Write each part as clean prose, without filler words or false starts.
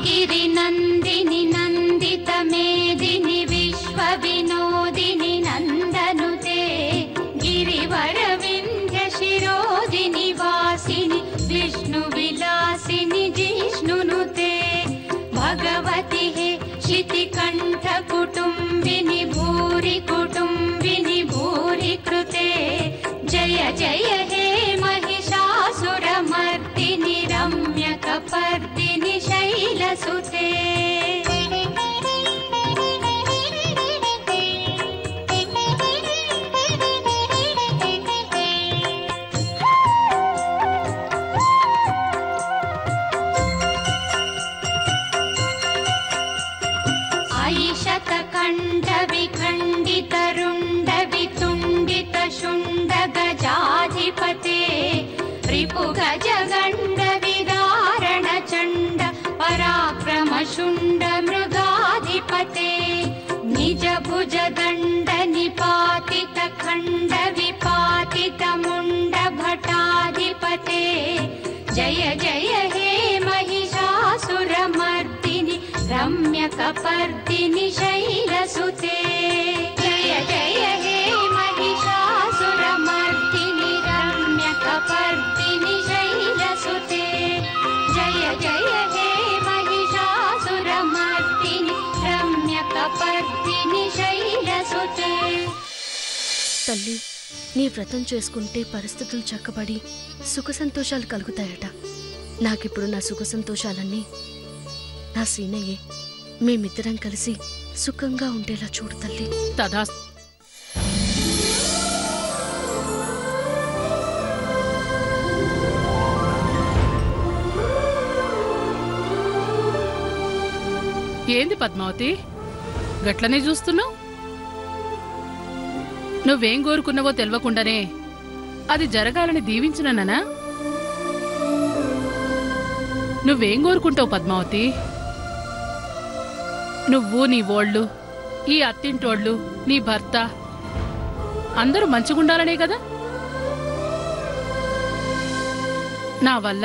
गिरिनन्दिनि नन्दितमेदिनि विश्वविनोदिनि नन्दनुते गिरिवरविन्ध्यशिरोदिनि वासिनि विष्णुविलासिनि जिष्णुनुते भगवति हे शितिकण्ठकुटुम्बिनि भूरि कुटुम्बिनि भूरि कृते जय जय हे महिषासुरमर्दिनि रम्यकपर्दिनि शैलसुते गजाधिपते रिपुगजगण्ड विदारणचण्ड पराक्रमशुण्ड मृगाधिपते निजभुजदण्ड निपातित खण्ड विपातित मुण्ड भटाधिपते जय जय हे महिषासुरमर्दिनि रम्यकपर्दिनि शैलसुते जय जय हे महिषासुरमर्दिनि रम्यकपर्दिनि शैलसुते जय जय हे महिषासुरमर्दिनि रम्यकपर्दिनि शैलसुते తల్లి నీ వ్రతం చేసుకుంటే పరిస్థితులు చక్కబడి సుఖ సంతోషాలు కలుగుతాయట. నాకిప్పుడు నా సుఖ సంతోషాలన్నీ నా సీనయ్యే. మేమిద్దరం కలిసి సుఖంగా ఉండేలా చూడు తల్లి. తదాస్తు. ఏంది పద్మావతి గట్లనే చూస్తున్నావు? నువ్వేం కోరుకున్నావో తెలవకుండానే అది జరగాలని దీవించిననా? నువ్వేం కోరుకుంటావు పద్మావతి? నువ్వు నీ ఓళ్ళు, ఈ అత్తింటోళ్ళు, నీ భర్త అందరూ మంచిగుండాలనే కదా. నా వల్ల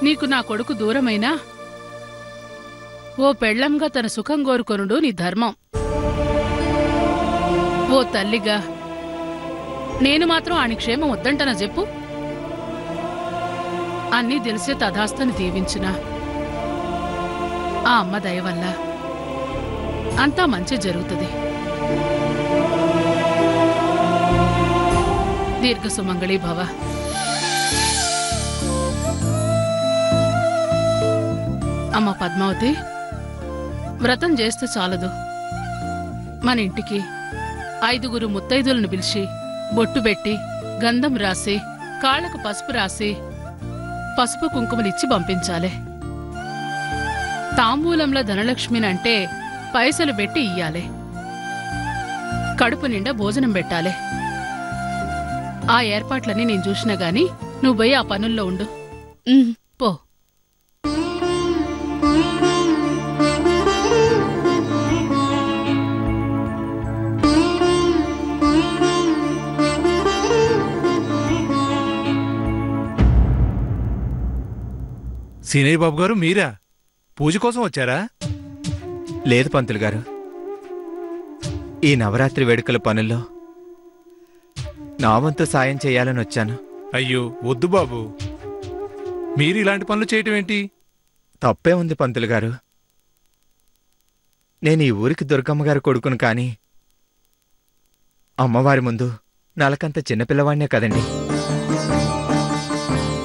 నీకు నా కొడుకు దూరమైనా ఓ పెళ్లంగా తన సుఖం కోరుకొనుడు నీ ధర్మం. ఓ తల్లిగా నేను మాత్రం ఆని క్షేమం వద్దంటనా చెప్పు? అన్నీ తెలిసే తదాస్తని దీవించిన ఆ అమ్మ దయ వల్ల అంతా మంచి జరుగుతుంది. దీర్ఘ సుమంగళి భవ. అమ్మ పద్మావతి, వ్రతం చేస్తే చాలదు. మన ఇంటికి 5 ముత్తైదులను పిలిచి బొట్టు పెట్టి గంధం రాసి కాళ్లకు పసుపు రాసి పసుపు కుంకుమలిచ్చి పంపించాలి. తాంబూలంలో ధనలక్ష్మినంటే పైసలు పెట్టి ఇయ్యాలి. కడుపు నిండా భోజనం పెట్టాలి. ఆ ఏర్పాట్లన్నీ నేను చూసినా గాని నువ్వు పోయి ఆ పనుల్లో ఉండు. పో. సీనయ్య బాబు గారు, మీరా పూజ కోసం వచ్చారా? లేదు పంతులు గారు, ఈ నవరాత్రి వేడుకల పనుల్లో నా వంతు సాయం చేయాలని వచ్చాను. అయ్యో వద్దు బాబు, మీరు ఇలాంటి పనులు చేయటం ఏంటి? తప్పే ఉంది పంతులు గారు. నేను ఈ ఊరికి దుర్గమ్మగారు కొడుకును కాని అమ్మవారి ముందు నాలకంత చిన్నపిల్లవాణ్ణే కదండి.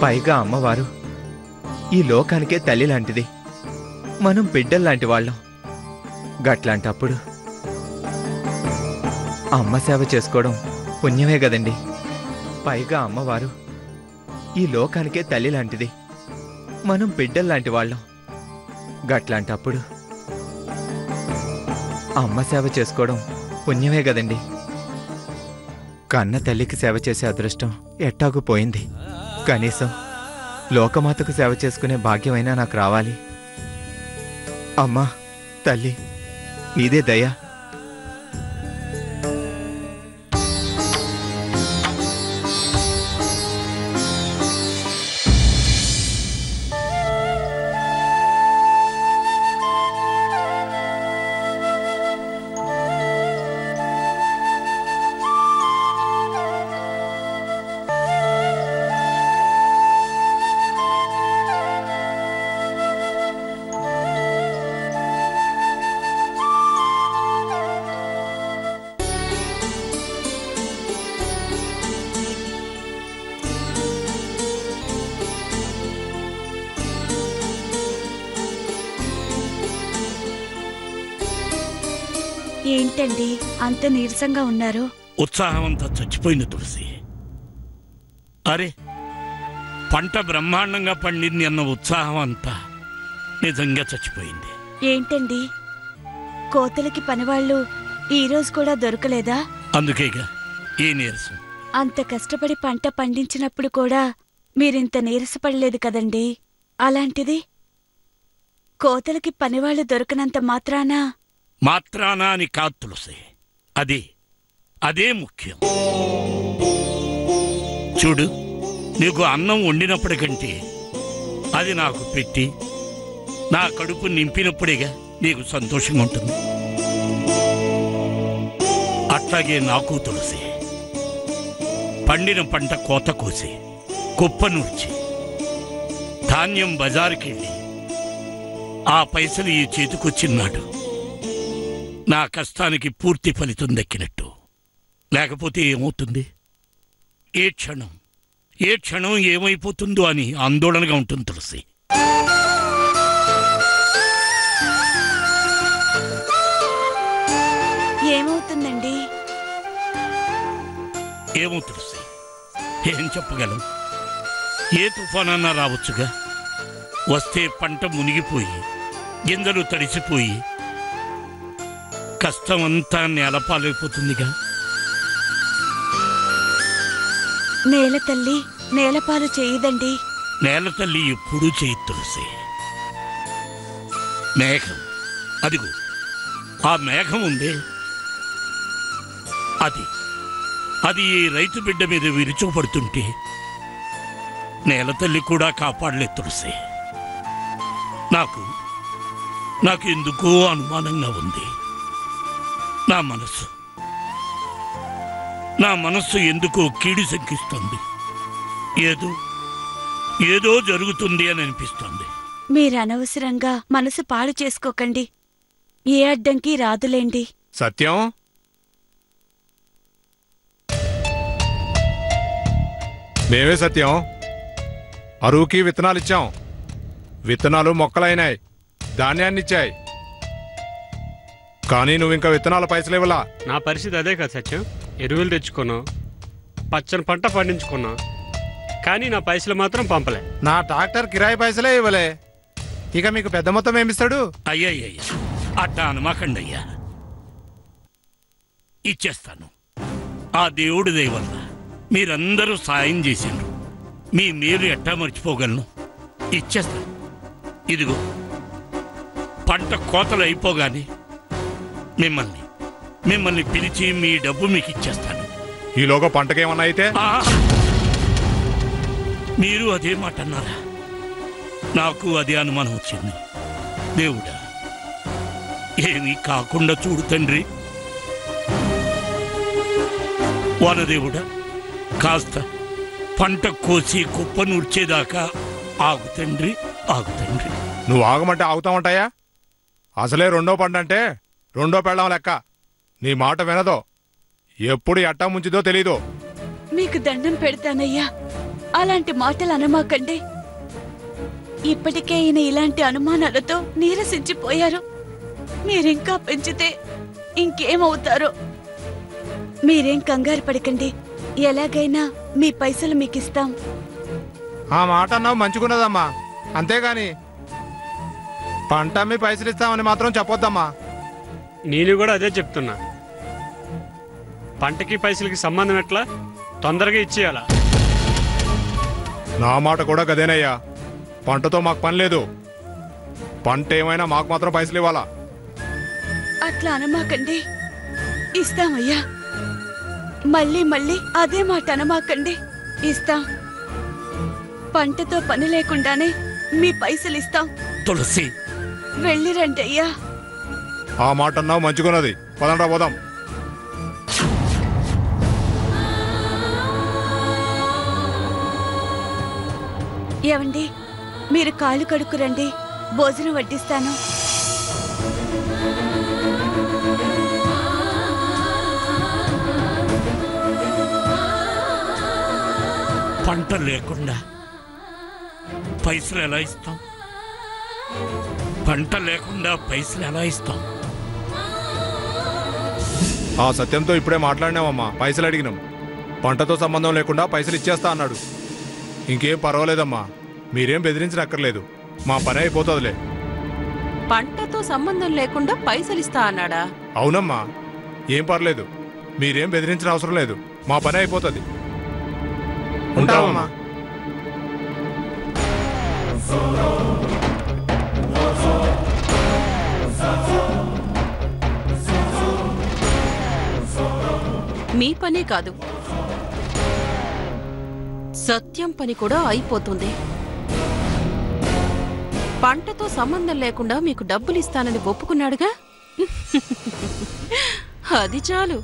పైగా అమ్మవారు ఈ లోకానికే తల్లి లాంటిది. మనం బిడ్డల్లాంటి వాళ్ళం. గట్లాంటప్పుడు అమ్మ సేవ చేసుకోవడం పుణ్యమే కదండి. పైగా అమ్మవారు ఈ లోకానికే తల్లి లాంటిది. మనం బిడ్డల్లాంటి వాళ్ళం. గట్లాంటప్పుడు అమ్మ సేవ చేసుకోవడం పుణ్యమే కదండి. కన్న తల్లికి సేవ చేసే అదృష్టం ఎట్టాగు పోయింది. కనీసం లోకమాతకు సేవ చేసుకునే భాగ్యమైనా నాకు రావాలి. అమ్మా తల్లి, నీదే దయ. ఏంటండి అంత నీరసంగా ఉన్నారు? ఉత్సాహం అంతా చచ్చిపోయింది తులసి. అరే, పంట బ్రహ్మాండంగా పండింది అన్న ఉత్సాహం అంతా నిజంగా చచ్చిపోయింది. ఏంటండి కోతలకి పనివాళ్ళు ఈరోజు కూడా దొరకలేదా? అందుకేగా ఈ నీరసం. అంత కష్టపడి పంట పండించినప్పుడు కూడా మీరింత నీరసపడలేదు కదండి. అలాంటిది కోతలకి పనివాళ్ళు దొరకనంత మాత్రానా అని కాదు తులసి, అదే ముఖ్యం. చూడు, నీకు అన్నం వండినప్పటికంటే అది నాకు పెట్టి నా కడుపు నింపినప్పుడేగా నీకు సంతోషంగా ఉంటుంది. అట్లాగే నాకు తులసి, పండిన పంట కోత కోసి కుప్ప నూర్చి ధాన్యం బజారుకెళ్ళి ఆ పైసలు ఈ చేతికొచ్చినాడు నా కష్టానికి పూర్తి ఫలితం దక్కినట్టు. లేకపోతే ఏమవుతుంది? ఏ క్షణం ఏమైపోతుందో అని ఆందోళనగా ఉంటుంది తులసి. ఏమవుతుందండి? ఏమో తులసి, ఏం చెప్పగలం? ఏ తుఫానన్నా రావచ్చుగా. వస్తే పంట మునిగిపోయి గింజలు తడిసిపోయి కష్టమంతా నేలపాలైపోతుందిగా. నేల తల్లి నేలపాలు చేయదండి. నేల తల్లి ఎప్పుడూ చేయి తులసి. మేఘం, అదిగో ఆ మేఘం ఉందే, అది ఈ రైతు బిడ్డ మీద విరుచుకుపడుతుంటే నేల తల్లి కూడా కాపాడలే తులసి. నాకు ఎందుకో అనుమానంగా ఉంది. నా మనస్సు ఎందుకో కీడు శంకిస్తుంది. ఏదో జరుగుతుంది అని అనిపిస్తుంది. మీరు అనవసరంగా మనసు పాడు చేసుకోకండి. ఏ అడ్డంకి రాదులేండి. సత్యం, మేమే సత్యం. అరువుకి విత్తనాలిచ్చాం. విత్తనాలు మొక్కలైనాయి, ధాన్యాన్నిచ్చాయి. కానీ నువ్వింకా విత్తనాల పైసలు ఇవ్వలా. నా పరిస్థితి అదే కదా సత్యం. ఎరువులు తెచ్చుకున్నావు, పచ్చని పంట పండించుకున్నావు, కానీ నా పైసలు మాత్రం పంపలే. నా ట్రాక్టర్ కిరాయి పైసలే ఇవ్వలే. ఇక మీకు పెద్ద మొత్తం ఏమిస్తాడు? అయ్యయ్య, అట్టా అనమాకండి అయ్యా. ఇచ్చేస్తాను. ఆ దేవుడి దయ వల్ల మీరందరూ సాయం చేసిండ్రు. మీ మేలు ఎట్టా మర్చిపోగలను? ఇచ్చేస్తాను. ఇదిగో, పంట కోతలు అయిపోగానే మిమ్మల్ని పిలిచి మీ డబ్బు మీకు ఇచ్చేస్తాను. ఈలోగా పంటకేమన్నా అయితే? మీరు అదే మాట అన్నారా? నాకు అదే అనుమానం వచ్చింది. దేవుడా, ఏమీ కాకుండా చూడు తండ్రి. వానదేవుడా, కాస్త పంట కోసి కుప్ప నూర్చేదాకా ఆగు తండ్రి, ఆగు తండ్రి. నువ్వు ఆగమంటే ఆగుతామంటాయా? అసలే రెండో పంట అంటే రెండో పెళ్ళం లెక్క. నీ మాట వినదో, ఎప్పుడు ఎట్టా ముంచిదో తెలీదు. మీకు దండం పెడతానయ్యా, అలాంటి మాటలు అనమాకండి. ఇప్పటికే ఈయన ఇలాంటి అనుమానాలతో నీరసించిపోయారు. మీరింకా పెంచితే ఇంకేమవుతారో. మీరేం కంగారు పడకండి. ఎలాగైనా మీ పైసలు మీకిస్తాం. ఆ మాట అన్నావు మంచిగున్నదమ్మా, అంతేగాని పంట మీ పైసలు ఇస్తామని మాత్రం చెప్పొద్దమ్మా. నేను కూడా అదే చెప్తున్నా. పంటకి పైసలకి సంబంధం ఎట్లా? తొందరగా ఇచ్చేయాలా? నా మాట కూడా గదేనయ్యా. పంటతో మాకు పని లేదు. పంట ఏమైనా మాకు మాత్రం పైసలు ఇవ్వాలా. అట్లా అనమాకండి. ఇస్తామయ్యా. మళ్ళీ అదే మాట అనమాకండి. ఇస్తాం. పంటతో పని లేకుండానే మీ పైసలు ఇస్తాం. తులసి, వెళ్ళిరండి అయ్యా. ఆ మాట అన్నావు మంచిగున్నది. పదండ్రా పోదాం. ఏవండి, మీరు కాళ్ళు కడుక్కురండి, భోజనం వడ్డిస్తాను. పంట లేకుండా పైసలు ఎలా ఇస్తాం? పంట లేకుండా పైసలు ఎలా ఇస్తాం? ఆ సత్యంతో ఇప్పుడే మాట్లాడినామమ్మా, పైసలు అడిగినాం. పంటతో సంబంధం లేకుండా పైసలు ఇచ్చేస్తా అన్నాడు. ఇంకేం పర్వాలేదమ్మా, మీరేం బెదిరించనక్కర్లేదు, మా పని అయిపోతుందిలే. పంటతో సంబంధం లేకుండా పైసలిస్తా అన్నాడా? అవునమ్మా, ఏం పర్లేదు, మీరేం బెదిరించిన అవసరం లేదు, మా పని అయిపోతుంది. ఉంటామమ్మా. మీ పనే కాదు, సత్యం పని కూడా అయిపోతుంది. పంటతో సంబంధం లేకుండా మీకు డబ్బులిస్తానని ఒప్పుకున్నాడుగా, అది చాలు.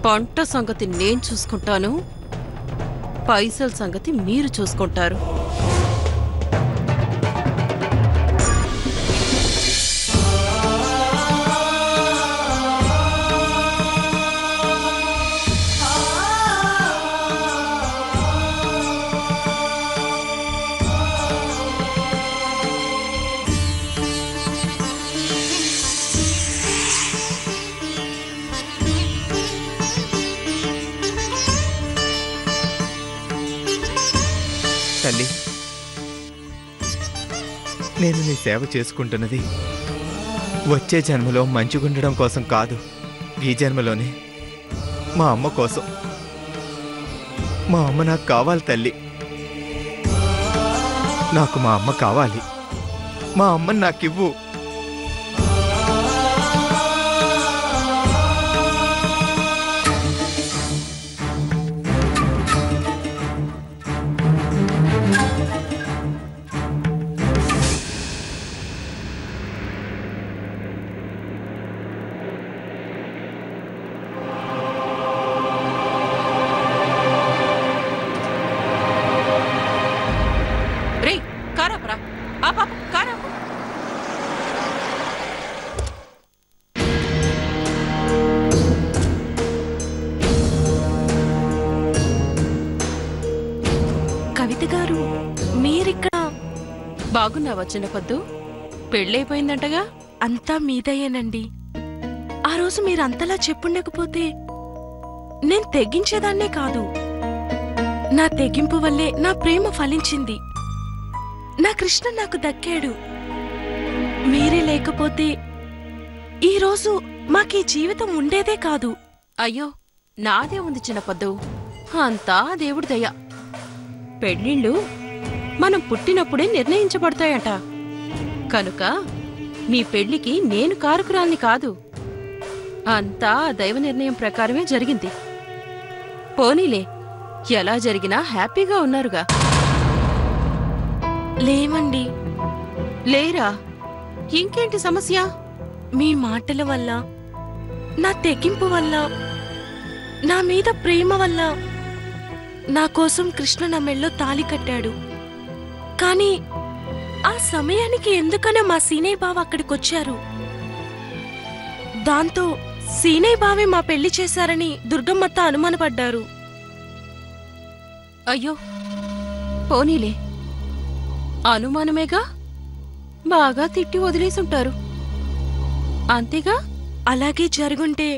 పంట సంగతి నేను చూసుకుంటాను, పైసల సంగతి మీరు చూసుకుంటారు. తల్లి, నేను నీ సేవ చేసుకుంటున్నది వచ్చే జన్మలో మంచిగుండడం కోసం కాదు, ఈ జన్మలోనే మా అమ్మ కోసం. మా అమ్మ నాకు కావాలి తల్లి, నాకు మా అమ్మ కావాలి. మా అమ్మని నాకివ్వు. బాగున్నావా చిన్నపద్దు? పెళ్ళైపోయిందంటగా? అంతా మీదయ్యేనండి. ఆ రోజు మీరంతలా చెప్పుండకపోతే నేను తెగించేదాన్నే కాదు. నా తెగింపు వల్లే నా ప్రేమ ఫలించింది. నా కృష్ణ నాకు దక్కాడు. మీరే లేకపోతే ఈరోజు మాకీ జీవితం ఉండేదే కాదు. అయ్యో, నాదే ఉంది చిన్నపద్దు, అంతా దేవుడి దయ. పెళ్ళిళ్ళు మనం పుట్టినప్పుడే నిర్ణయించబడతాయట. కనుక మీ పెళ్లికి నేను కారకురాల్ని కాదు, అంతా దైవ నిర్ణయం ప్రకారమే జరిగింది. పోనీలే, ఎలా జరిగినా హ్యాపీగా ఉన్నారుగా? లేమండి. లేరా? ఇంకేంటి సమస్య? మీ మాటల వల్ల, నా తెగింపు వల్ల, నా మీద ప్రేమ వల్ల నా కోసం కృష్ణ నా మెళ్ళో తాళి కట్టాడు. కానీ ఆ సమయానికి ఎందుకనో మా సీనయ్య బావ అక్కడికొచ్చారు. దాంతో సీనయ్య బావే మా పెళ్లి చేశారని దుర్గమ్మత్త అనుమానపడ్డారు. అయ్యో, పోనీలే, అనుమానమేగా, బాగా తిట్టి వదిలేసుంటారు అంతేగా? అలాగే జరుగుంటే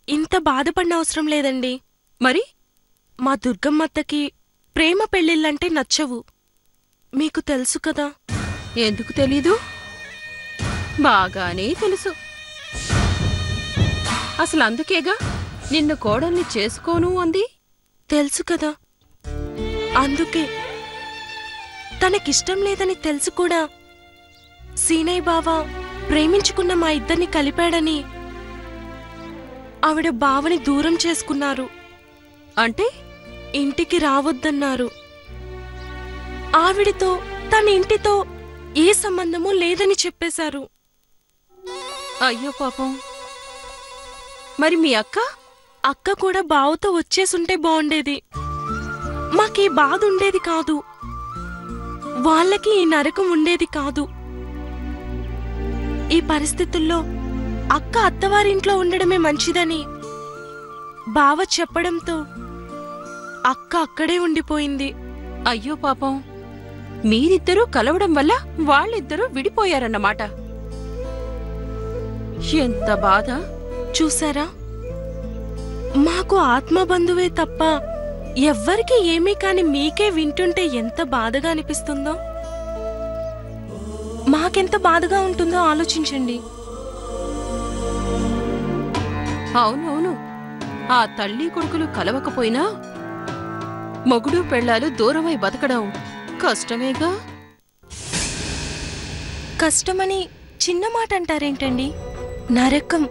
ఇంత బాధపడిన అవసరం లేదండి. మరి మా దుర్గమ్మత్తకి ప్రేమ పెళ్ళిళ్ళంటే నచ్చవు, మీకు తెలుసు కదా. ఎందుకు తెలీదు? బాగానే తెలుసు. అసలు అందుకేగా నిన్ను కోడల్ని చేసుకోను అంది. తెలుసు కదా, అందుకే తనకిష్టం లేదని తెలుసు కూడా సీనయ్య బావ ప్రేమించుకున్న మా ఇద్దరిని కలిపాడని ఆవిడ బావని దూరం చేసుకున్నారు. అంటే ఇంటికి రావద్దన్నారు. ఆవిడితో తన ఇంటితో ఏ సంబంధమూ లేదని చెప్పేశారు. అయ్యో పాపం. మరి మీ అక్క? అక్క కూడా బావతో వచ్చేసుంటే బాగుండేది. మాకీ బాధ ఉండేది కాదు, వాళ్ళకి ఈ నరకం ఉండేది కాదు. ఈ పరిస్థితుల్లో అక్క అత్తవారింట్లో ఉండడమే మంచిదని బావ చెప్పడంతో అక్క అక్కడే ఉండిపోయింది. అయ్యో పాపం, మీరిద్దరూ కలవడం వల్ల వాళ్ళిద్దరూ విడిపోయారన్నమాట. ఎంత బాధ. చూసారా, మాకు ఆత్మబంధువే తప్ప ఎవ్వరికి ఏమీ కాని మీకే వింటుంటే ఎంత బాధగా అనిపిస్తుందో, మాకెంత బాధగా ఉంటుందో ఆలోచించండి. అవునవును, ఆ తల్లి కొడుకులు కలవకపోయినా మొగుడు పెళ్ళాలు దూరమై బతకడం కష్టమేగా. కష్టమని చిన్న మాట అంటారేంటండి? నరకం.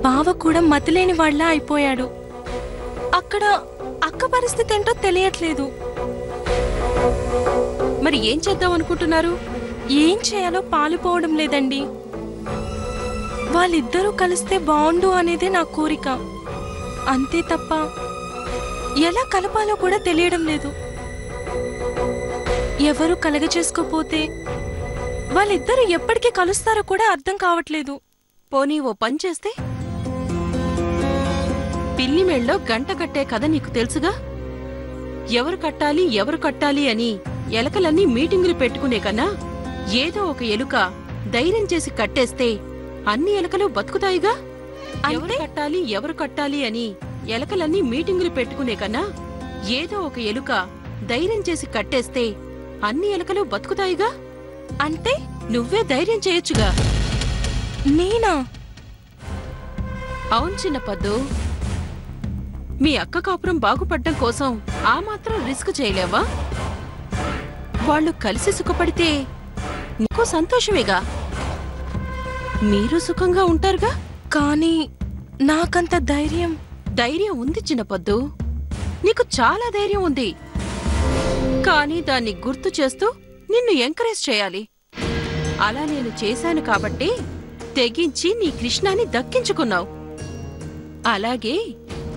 బావ కూడా మతిలేని వాళ్ళ అయిపోయాడు. అక్కడ అక్క పరిస్థితి ఏంటో తెలియట్లేదు. మరి ఏం చేద్దాం అనుకుంటున్నారు? ఏం చేయాలో పాలుపోవడం లేదండి. వాళ్ళిద్దరూ కలిస్తే బాగుండు అనేదే నా కోరిక, అంతే తప్ప ఎలా కలపాలో కూడా తెలియడం లేదు. ఎవరు కలగచేసుకోపోతే వాళ్ళిద్దరూ ఎప్పటికీ కలుస్తారో కూడా అర్థం కావట్లేదు. పోనీ ఓ పని చేస్తే? పిల్లి మెళ్ళో గంట కట్టే కథ నీకు తెలుసుగా. ఎవరు కట్టాలి అని ఎలకలన్నీ మీటింగులు పెట్టుకునే కన్నా ఏదో ఒక ఎలుక ధైర్యం చేసి కట్టేస్తే అన్ని ఎలకలు బతుకుతాయిగా. ఎవరు కట్టాలి అని ఎలకలన్నీ మీటింగులు పెట్టుకునే కన్నా ఏదో ఒక ఎలుక ధైర్యం చేసి కట్టేస్తే అన్ని ఎలకలు బతుకుతాయిగా. అంటే నువ్వే ధైర్యం చేయొచ్చుగా. నేనా? అవును చిన్న పద్దు, మీ అక్క కాపురం బాగుపడ్డం కోసం ఆ మాత్రం రిస్క్ చేయలేవా? వాళ్ళు కలిసి సుఖపడితే నీకు సంతోషమేగా, మీరు సుఖంగా ఉంటారుగా. కానీ నాకంత ధైర్యం ఉంది చిన్నపద్దు, నీకు చాలా ధైర్యం ఉంది. కానీ దాన్ని గుర్తు చేస్తూ నిన్ను ఎంకరేజ్ చేయాలి. అలా నేను చేశాను కాబట్టి తెగించి నీ కృష్ణాని దక్కించుకున్నావు. అలాగే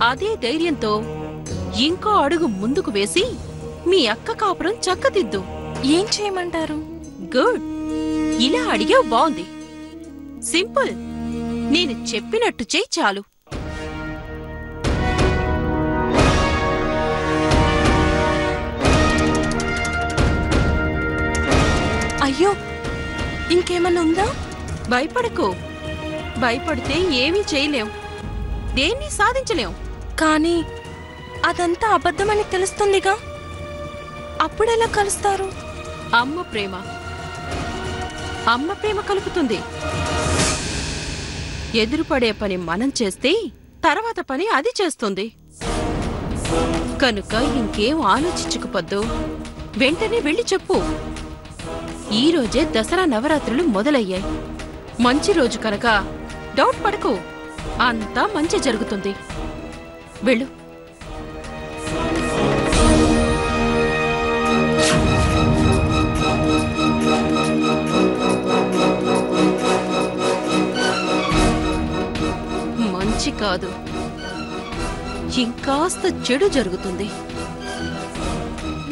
అదే ధైర్యంతో ఇంకో అడుగు ముందుకు వేసి మీ అక్క కాపురం చక్కదిద్దు. ఏం చేయమంటారు? గుడ్, ఇలా అడిగావు, బావుంది. సింపుల్, నేను చెప్పినట్టు చెయ్యి చాలు. అయ్యో, ఇంకేమన్నా ఉందా? భయపడకు. భయపడితే ఏమీ చేయలేం, దేన్ని సాధించలేం. కానీ అదంతా అబద్ధమని తెలుస్తుందిగా, అప్పుడెలా కలుస్తారు? అమ్మ ప్రేమ కలుపుతుంది. ఎదురుపడే పని మనం చేస్తే తర్వాత పని అది చేస్తుంది. కనుక ఇంకేం ఆలోచించకపోద్దు, వెంటనే వెళ్ళి చెప్పు. ఈరోజే దసరా నవరాత్రులు మొదలయ్యాయి. మంచి రోజు కనుక డౌట్ పడకు, అంతా మంచి జరుగుతుంది. వెళ్ళు. మంచి కాదు, ఇంకాస్త చెడు జరుగుతుంది.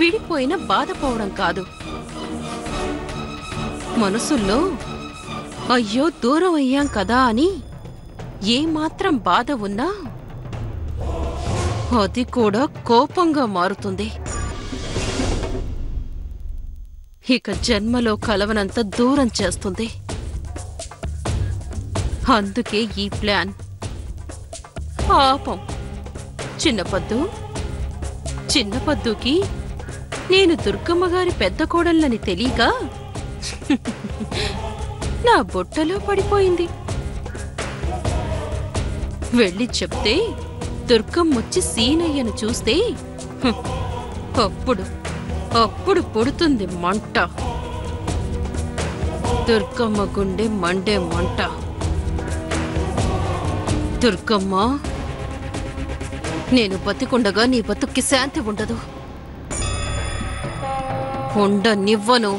విడిపోయిన బాధపోవడం కాదు, మనసుల్లో అయ్యో దూరం అయ్యాం కదా అని ఏమాత్రం బాధ ఉన్నా అది కూడా కోపంగా మారుతుంది. ఇక జన్మలో కలవనంత దూరం చేస్తుంది. అందుకే ఈ ప్లాన్. పాపం చిన్నపద్దుకి నేను దుర్గమ్మగారి పెద్ద కోడళ్ళని తెలియక నా బుట్టలో పడిపోయింది. వెళ్ళి చెప్తే దుర్గమ్మొచ్చి సీనయ్యను చూస్తే అప్పుడు పుడుతుంది మంట. దుర్గమ్మ గుండె మండే మంట. దుర్గమ్మ, నేను బతికుండగా నీ బతుక్కి శాంతి ఉండదు. ఉండనివ్వను.